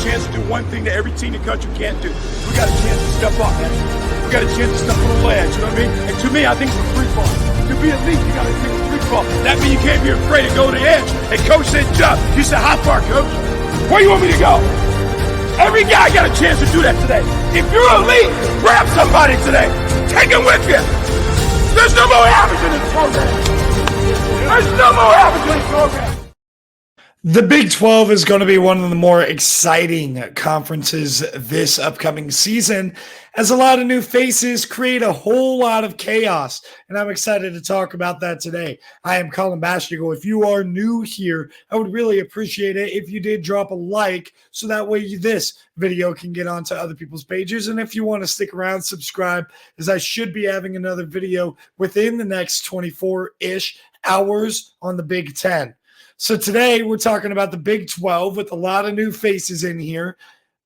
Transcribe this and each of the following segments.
chance to do one thing that every team in the country can't do. We got a chance to step up, man. We got a chance to step on the ledge, you know what I mean? And to me, I think it's a free fall. To be elite, you got to take a free fall. That means you can't be afraid to go to the edge. And coach said, jump. You said, how far, coach? Where you want me to go? Every guy got a chance to do that today. If you're elite, grab somebody today. Take him with you. There's no more average in this program. There's no more average in this program. The Big 12 is going to be one of the more exciting conferences this upcoming season, as a lot of new faces create a whole lot of chaos, and I'm excited to talk about that today. I am Colin Bastigal. If you are new here, I would really appreciate it if you did drop a like, so that way this video can get onto other people's pages. And if you want to stick around, subscribe, as I should be having another video within the next 24-ish hours on the Big 10. So today we're talking about the Big 12 with a lot of new faces in here.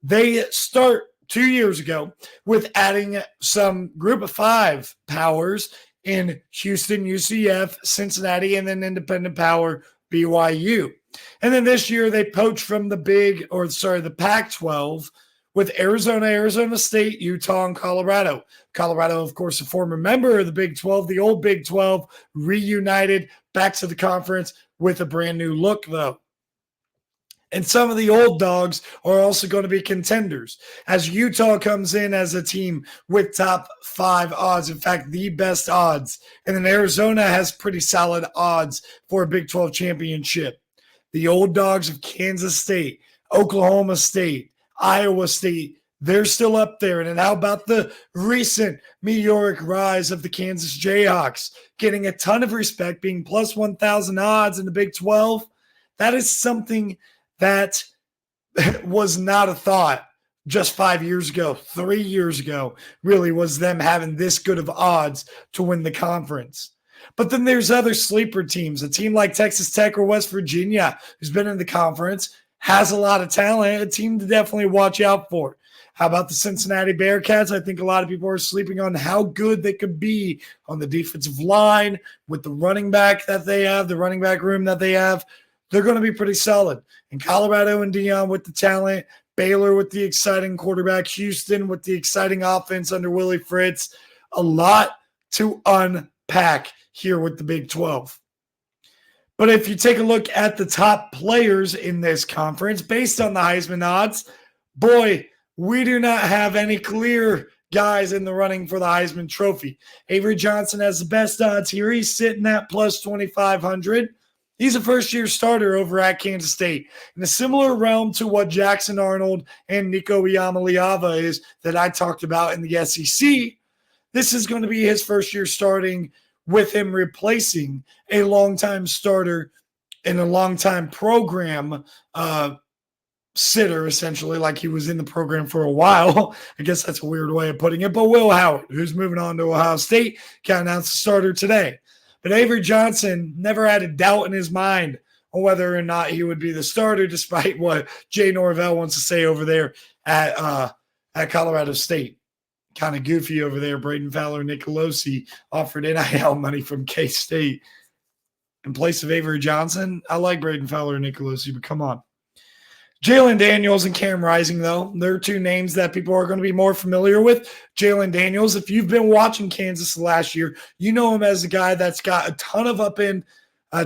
They start 2 years ago with adding some group of 5 powers in Houston, UCF, Cincinnati, and then independent power BYU. And then this year they poached from the Pac-12 with Arizona, Arizona State, Utah, and Colorado. Colorado, of course, a former member of the Big 12, the old Big 12, reunited back to the conference with a brand new look, though. And some of the old dogs are also going to be contenders, as Utah comes in as a team with top 5 odds. In fact, the best odds. And then Arizona has pretty solid odds for a Big 12 championship. The old dogs of Kansas State, Oklahoma State, Iowa State, they're still up there. And then how about the recent meteoric rise of the Kansas Jayhawks, getting a ton of respect, being plus 1,000 odds in the Big 12? That is something that was not a thought just 5 years ago, 3 years ago, really, was them having this good of odds to win the conference. But then there's other sleeper teams, a team like Texas Tech or West Virginia, who's been in the conference, has a lot of talent, a team to definitely watch out for. How about the Cincinnati Bearcats? I think a lot of people are sleeping on how good they could be on the defensive line with the running back that they have, the running back room that they have. They're going to be pretty solid. And Colorado and Dion with the talent, Baylor with the exciting quarterback, Houston with the exciting offense under Willie Fritz. A lot to unpack here with the Big 12. But if you take a look at the top players in this conference, based on the Heisman odds, boy, we do not have any clear guys in the running for the Heisman Trophy. Avery Johnson has the best odds here. He's sitting at plus 2,500. He's a first-year starter over at Kansas State. In a similar realm to what Jackson Arnold and Nico Iamaleava is that I talked about in the SEC, this is going to be his first year starting, with him replacing a longtime starter in a longtime program sitter, essentially, like he was in the program for a while. I guess that's a weird way of putting it. But Will Howard, who's moving on to Ohio State, got announced the starter today. But Avery Johnson never had a doubt in his mind on whether or not he would be the starter, despite what Jay Norvell wants to say over there at Colorado State. Kind of goofy over there. Braden Fowler, Nicolosi offered NIL money from K-State in place of Avery Johnson. I like Braden Fowler and Nicolosi, but come on. Jalen Daniels and Cam Rising, though, they're two names that people are going to be more familiar with. Jalen Daniels, if you've been watching Kansas last year, you know him as a guy that's got a ton of up-end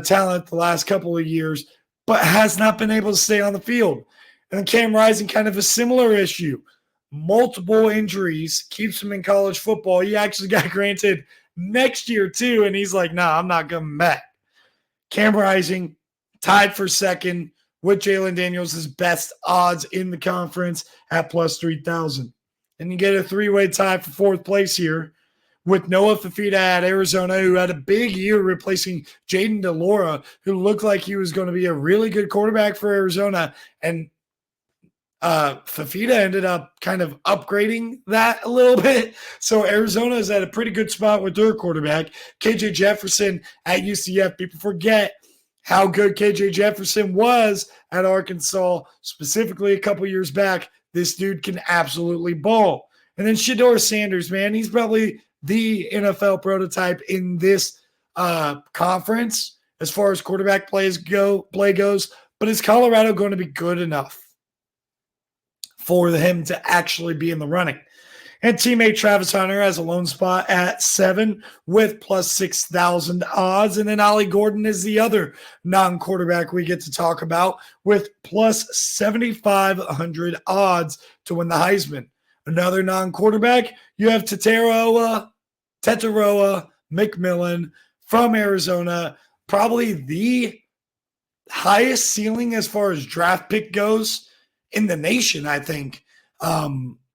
talent the last couple of years, but has not been able to stay on the field. And then Cam Rising, kind of a similar issue. Multiple injuries, keeps him in college football. He actually got granted next year, too, and he's like, nah, I'm not coming back. Cam Rising, tied for second with Jalen Daniels' best odds in the conference at plus 3,000. And you get a three-way tie for fourth place here with Noah Fafita at Arizona, who had a big year replacing Jaden DeLora, who looked like he was going to be a really good quarterback for Arizona. And Fafita ended up kind of upgrading that a little bit. So Arizona is at a pretty good spot with their quarterback. KJ Jefferson at UCF. People forget how good KJ Jefferson was at Arkansas, specifically a couple years back. This dude can absolutely ball. And then Shedeur Sanders, man, he's probably the NFL prototype in this conference as far as quarterback play goes. But is Colorado going to be good enough? for him to actually be in the running. And teammate Travis Hunter has a lone spot at 7 with plus 6,000 odds. And then Ollie Gordon is the other non-quarterback we get to talk about with plus 7,500 odds to win the Heisman. Another non-quarterback, you have Tetaroa McMillan from Arizona, probably the highest ceiling as far as draft pick goes in the nation, I think.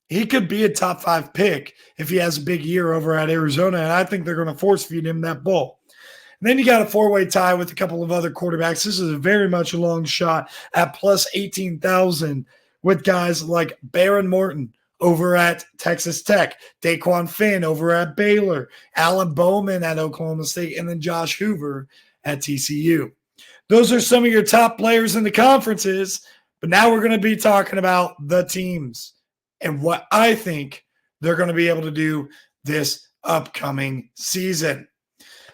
He could be a top 5 pick if he has a big year over at Arizona, and I think they're going to force feed him that ball. And then you got a 4-way tie with a couple of other quarterbacks. This is a very much a long shot at plus 18,000 with guys like Baron Morton over at Texas Tech, Daquan Finn over at Baylor, Alan Bowman at Oklahoma State, and then Josh Hoover at TCU. Those are some of your top players in the conferences, but now we're going to be talking about the teams and what I think they're going to be able to do this upcoming season.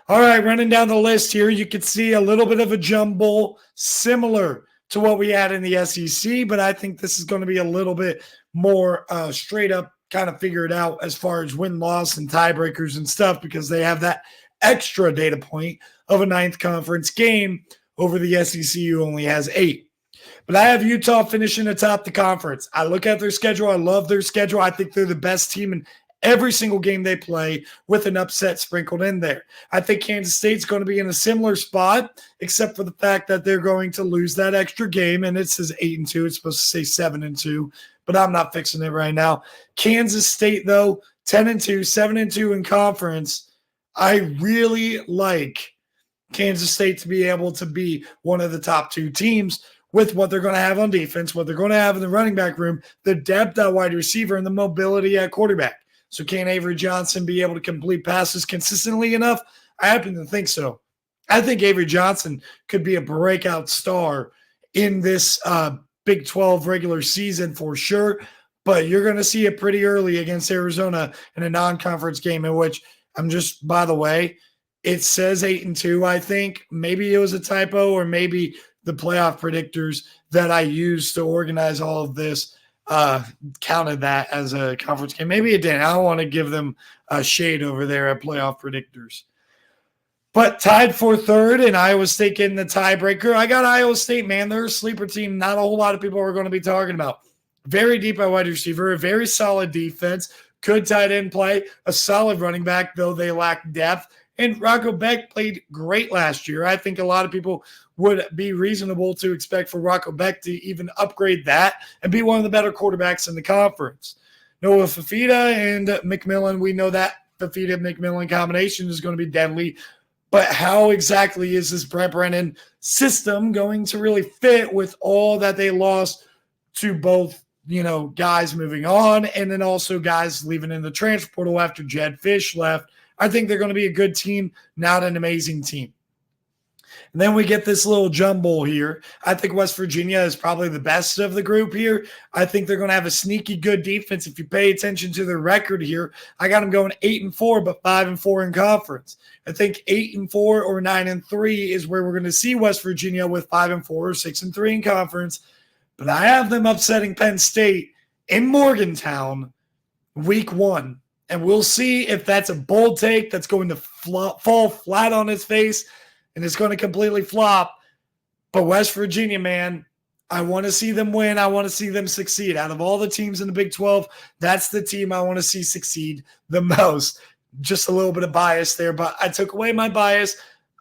All right, running down the list here, you can see a little bit of a jumble similar to what we had in the SEC, but I think this is going to be a little bit more straight up kind of figured out as far as win-loss and tiebreakers and stuff because they have that extra data point of a 9th conference game over the SEC who only has 8. But I have Utah finishing atop the conference. I look at their schedule. I love their schedule. I think they're the best team in every single game they play with an upset sprinkled in there. I think Kansas State's going to be in a similar spot, except for the fact that they're going to lose that extra game, and it says 8-2. It's supposed to say 7-2, but I'm not fixing it right now. Kansas State, though, 10-2, 7-2 in conference. I really like Kansas State to be able to be one of the top 2 teams with what they're going to have on defense, what they're going to have in the running back room, the depth at wide receiver, and the mobility at quarterback. So can Avery Johnson be able to complete passes consistently enough? I happen to think so. I think Avery Johnson could be a breakout star in this Big 12 regular season for sure, but you're going to see it pretty early against Arizona in a non-conference game in which by the way, it says 8-2, I think. Maybe it was a typo or maybe the playoff predictors that I used to organize all of this counted that as a conference game. Maybe it didn't. I don't want to give them a shade over there at playoff predictors. But tied for 3rd, and Iowa State getting the tiebreaker. I got Iowa State, man. They're a sleeper team. Not a whole lot of people are going to be talking about. Very deep at wide receiver, a very solid defense, good tight end play, a solid running back, though they lack depth. And Rocco Beck played great last year. I think a lot of people would be reasonable to expect for Rocco Beck to even upgrade that and be one of the better quarterbacks in the conference. Noah Fafita and McMillan, we know that Fafita-McMillan combination is going to be deadly. But how exactly is this Brent Brennan system going to really fit with all that they lost to both, guys moving on and then also guys leaving in the transfer portal after Jed Fish left? I think they're going to be a good team, not an amazing team. And then we get this little jumble here. I think West Virginia is probably the best of the group here. I think they're going to have a sneaky good defense. If you pay attention to their record here, I got them going 8-4, but 5-4 in conference. I think 8-4 or 9-3 is where we're going to see West Virginia with 5-4 or 6-3 in conference. But I have them upsetting Penn State in Morgantown week 1. And we'll see if that's a bold take that's going to fall flat on its face and it's going to completely flop. But West Virginia, man, I want to see them win. I want to see them succeed. Out of all the teams in the Big 12, that's the team I want to see succeed the most. Just a little bit of bias there, but I took away my bias.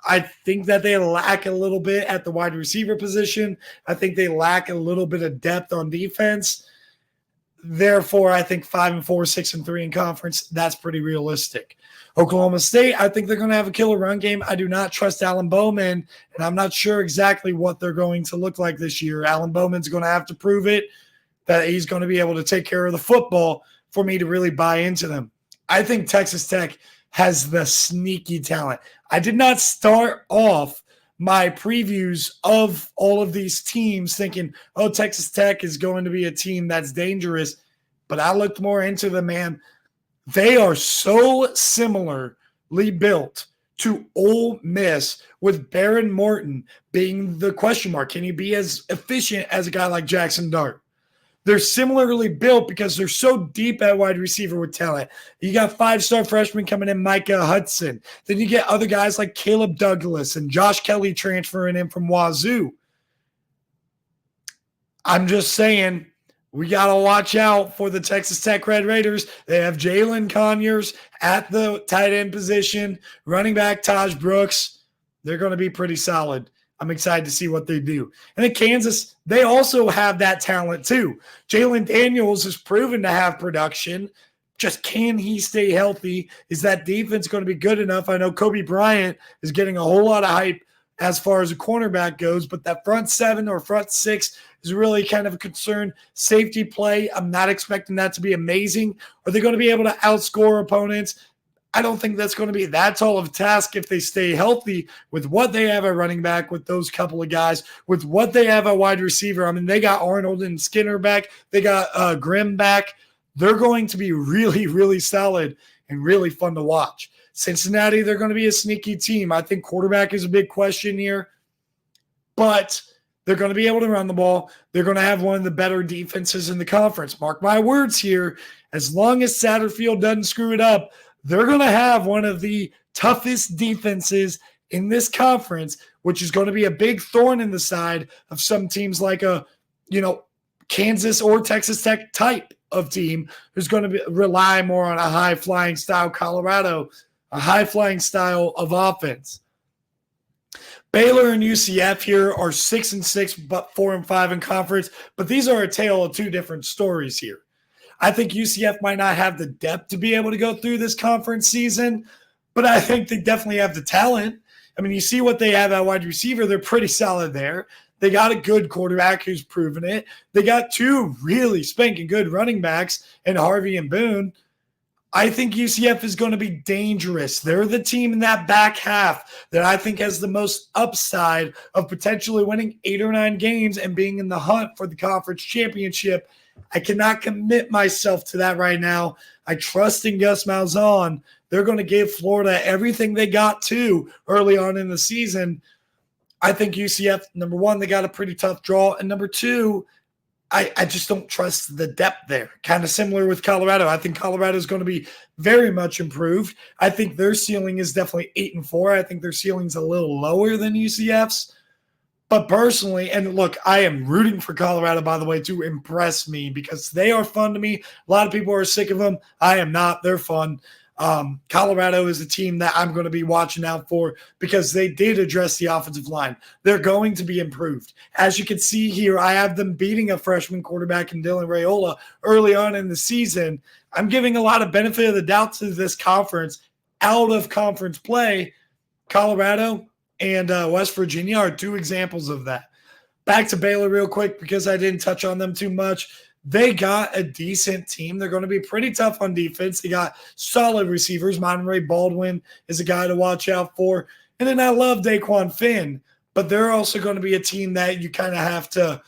I think that they lack a little bit at the wide receiver position. I think they lack a little bit of depth on defense. Therefore, I think 5-4, 6-3 in conference, that's pretty realistic. Oklahoma State, I think they're going to have a killer run game. I do not trust Alan Bowman, and I'm not sure exactly what they're going to look like this year. Alan Bowman's going to have to prove it, that he's going to be able to take care of the football for me to really buy into them. I think Texas Tech has the sneaky talent. I did not start off my previews of all of these teams thinking, oh, Texas Tech is going to be a team that's dangerous. But I looked more into them, man. They are so similarly built to Ole Miss, with Baron Morton being the question mark. Can he be as efficient as a guy like Jackson Dart? They're similarly built because they're so deep at wide receiver with talent. You got 5-star freshmen coming in, Micah Hudson. Then you get other guys like Caleb Douglas and Josh Kelly transferring in from Wazoo. I'm just saying, we got to watch out for the Texas Tech Red Raiders. They have Jalen Conyers at the tight end position, running back Taj Brooks. They're going to be pretty solid. I'm excited to see what they do. And in Kansas, they also have that talent too. Jalen Daniels has proven to have production. Just can he stay healthy? Is that defense going to be good enough? I know Kobe Bryant is getting a whole lot of hype as far as a cornerback goes, but that front 7 or front 6 is really kind of a concern. Safety play, I'm not expecting that to be amazing. Are they going to be able to outscore opponents? I don't think that's going to be that tall of a task if they stay healthy with what they have at running back, with those couple of guys, with what they have at wide receiver. I mean, they got Arnold and Skinner back. They got Grimm back. They're going to be really, really solid and really fun to watch. Cincinnati, they're going to be a sneaky team. I think quarterback is a big question here, but they're going to be able to run the ball. They're going to have one of the better defenses in the conference. Mark my words here. As long as Satterfield doesn't screw it up, they're going to have one of the toughest defenses in this conference, which is going to be a big thorn in the side of some teams like Kansas or Texas Tech type of team who's going to rely more on a high-flying style Colorado, a high-flying style of offense. Baylor and UCF here are 6-6, but 4-5 in conference. But these are a tale of two different stories here. I think UCF might not have the depth to be able to go through this conference season, but I think they definitely have the talent. I mean, you see what they have at wide receiver. They're pretty solid there. They got a good quarterback who's proven it. They got 2 really spanking good running backs in Harvey and Boone. I think UCF is going to be dangerous. They're the team in that back half that I think has the most upside of potentially winning 8 or 9 games and being in the hunt for the conference championship. I cannot commit myself to that right now. I trust in Gus Malzahn. They're going to give Florida everything they got to early on in the season. I think UCF, number 1, they got a pretty tough draw. And number 2, I just don't trust the depth there. Kind of similar with Colorado. I think Colorado is going to be very much improved. I think their ceiling is definitely 8-4. I think their ceiling's a little lower than UCF's. But personally, and look, I am rooting for Colorado, by the way, to impress me because they are fun to me. A lot of people are sick of them. I am not. They're fun. Colorado is a team that I'm going to be watching out for because they did address the offensive line. They're going to be improved. As you can see here, I have them beating a freshman quarterback in Dylan Raiola early on in the season. I'm giving a lot of benefit of the doubt to this conference. Out of conference play, Colorado and West Virginia are 2 examples of that. Back to Baylor real quick because I didn't touch on them too much. They got a decent team. They're going to be pretty tough on defense. They got solid receivers. Monterey Baldwin is a guy to watch out for. And then I love Daquan Finn, but they're also going to be a team that you kind of have to,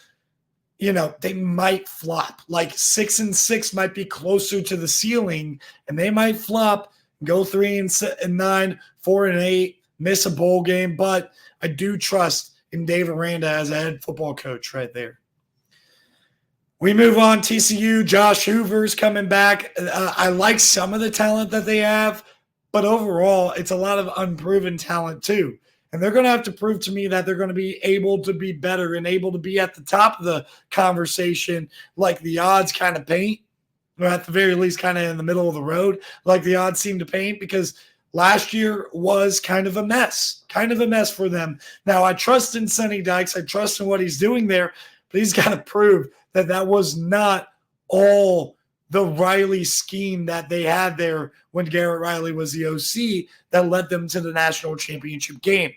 they might flop. Like 6-6 might be closer to the ceiling, and they might flop, go 3-9, 4-8, miss a bowl game. But I do trust in Dave Aranda as a head football coach right there. We move on. TCU, Josh Hoover's coming back. I like some of the talent that they have, but overall, it's a lot of unproven talent too. And they're going to have to prove to me that they're going to be able to be better and able to be at the top of the conversation like the odds kind of paint, or at the very least kind of in the middle of the road like the odds seem to paint, because last year was kind of a mess for them. Now, I trust in Sonny Dykes. I trust in what he's doing there, but he's got to prove that was not all the Riley scheme that they had there when Garrett Riley was the OC that led them to the national championship game.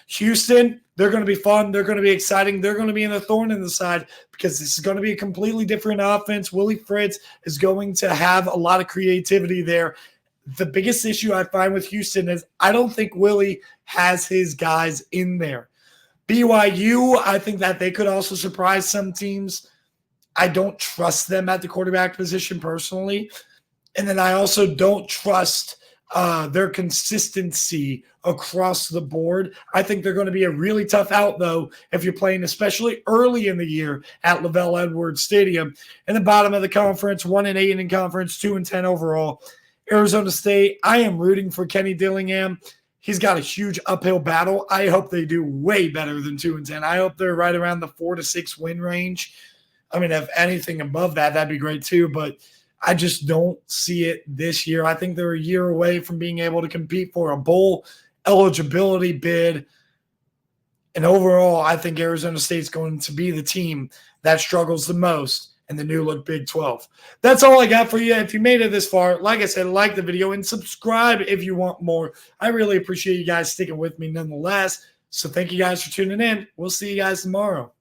Houston, they're going to be fun. They're going to be exciting. They're going to be in the thorn in the side because this is going to be a completely different offense. Willie Fritz is going to have a lot of creativity there. The biggest issue I find with Houston is I don't think Willie has his guys in there. BYU, I think that they could also surprise some teams. I don't trust them at the quarterback position personally. And then I also don't trust their consistency across the board. I think they're going to be a really tough out, though, if you're playing, especially early in the year at Lavelle Edwards Stadium. In the bottom of the conference, 1-8 in conference, 2-10 overall. Arizona State, I am rooting for Kenny Dillingham. He's got a huge uphill battle. I hope they do way better than 2-10. I hope they're right around the 4-6 win range. I mean, if anything above that, that'd be great too. But I just don't see it this year. I think they're a year away from being able to compete for a bowl eligibility bid. And overall, I think Arizona State's going to be the team that struggles the most in the new look Big 12. That's all I got for you. If you made it this far, like I said, like the video and subscribe if you want more. I really appreciate you guys sticking with me nonetheless. So thank you guys for tuning in. We'll see you guys tomorrow.